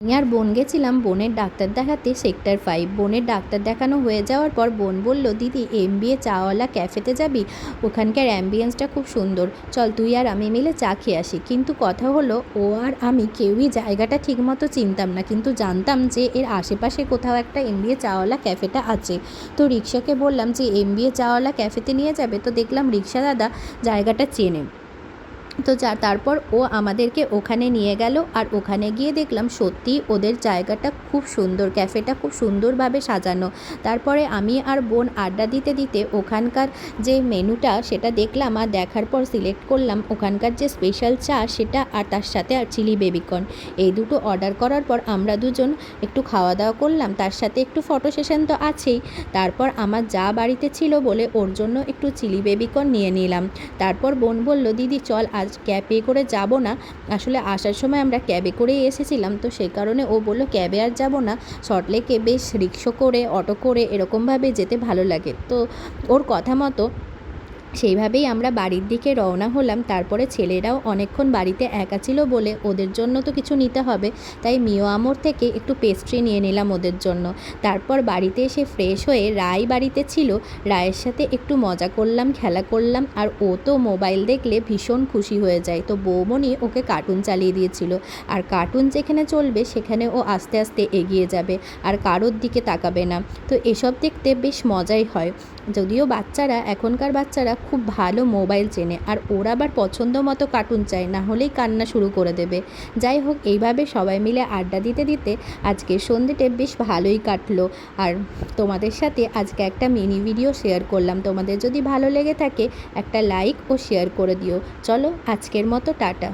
আমি আর বোন গেছিলাম বোনের ডাক্তার দেখাতে সেক্টর 5। বোনের ডাক্তার দেখানো হয়ে যাওয়ার পর বোন বলল, দিদি এমবিএ চাওয়ালা ক্যাফেতে যাবি, ওখানকার অ্যাম্বিয়েন্সটা খুব সুন্দর, চল তুই আর আমি মিলে চা খেয়ে আসি। কিন্তু কথা হলো, ও আর আমি কেউই জায়গাটা ঠিকমতো চিনতাম না, কিন্তু জানতাম যে এর আশেপাশে কোথাও একটা এমবিএ চাওয়ালা ক্যাফেটা আছে। তো রিক্সাকে বললাম যে এমবিএ চাওয়ালা ক্যাফেতে নিয়ে যাবে, তো দেখলাম রিক্সা দাদা জায়গাটা চেনে। তো তারপর ও আমাদেরকে ওখানে নিয়ে গেল, আর ওখানে গিয়ে দেখলাম সত্যিই ওদের জায়গাটা খুব সুন্দর, ক্যাফেটা খুব সুন্দরভাবে সাজানো। তারপরে আমি আর বোন আড্ডা দিতে দিতে ওখানকার যে মেনুটা সেটা দেখলাম, আর দেখার পর সিলেক্ট করলাম ওখানকার যে স্পেশাল চা সেটা, আর তার সাথে আর চিলি বেবিকর্ন, এই দুটো অর্ডার করার পর আমরা দুজন একটু খাওয়া দাওয়া করলাম, তার সাথে একটু ফটো সেশন তো আছেই। তারপর আমার যা বাড়িতে ছিল বলে ওর জন্য একটু চিলি বেবিকর্ন নিয়ে নিলাম। তারপর বোন বলল, দিদি চল আজ ক্যাবে করে যাব না, আসলে আসার সময় আমরা ক্যাবে করেই এসেছিলাম, তো সেই কারণে ও বলল ক্যাবে আর যাব না, সল্টলেকে বেশ রিক্সা করে অটো করে এরকমভাবে যেতে ভালো লাগে। তো ওর কথা মতো সেইভাবেই আমরা বাড়ির দিকে রওনা হলাম। তারপরে ছেলেরাও অনেকক্ষণ বাড়িতে একা ছিল বলে ওদের জন্য তো কিছু নিতে হবে, তাই মিও আমোর থেকে একটু পেস্ট্রি নিয়ে নিলাম ওদের জন্য। তারপর বাড়িতে এসে ফ্রেশ হয়ে রায় বাড়িতে ছিল, রায়ের সাথে একটু মজা করলাম, খেলা করলাম, আর ও তো মোবাইল দেখলে ভীষণ খুশি হয়ে যায়, তো বৌমণি ওকে কার্টুন চালিয়ে দিয়েছিল, আর কার্টুন যেখানে চলবে সেখানে ও আস্তে আস্তে এগিয়ে যাবে আর কারোর দিকে তাকাবে না। তো এসব দেখতে বেশ মজাই হয়। যদিও বাচ্চারা, এখনকার বাচ্চারা খুব ভালো মোবাইল চেনে, আর ওরা আবার পছন্দ মতো কার্টুন চায়, না হলেই কান্না শুরু করে দেবে। যাই হোক, এইভাবে সবাই মিলে আড্ডা দিতে দিতে আজকের সন্ধ্যেটা বেশ ভালোই কাটলো। আর তোমাদের সাথে আজকে একটা মিনি ভিডিও শেয়ার করলাম, তোমাদের যদি ভালো লেগে থাকে একটা লাইক ও শেয়ার করে দিও। চলো আজকের মতো টাটা।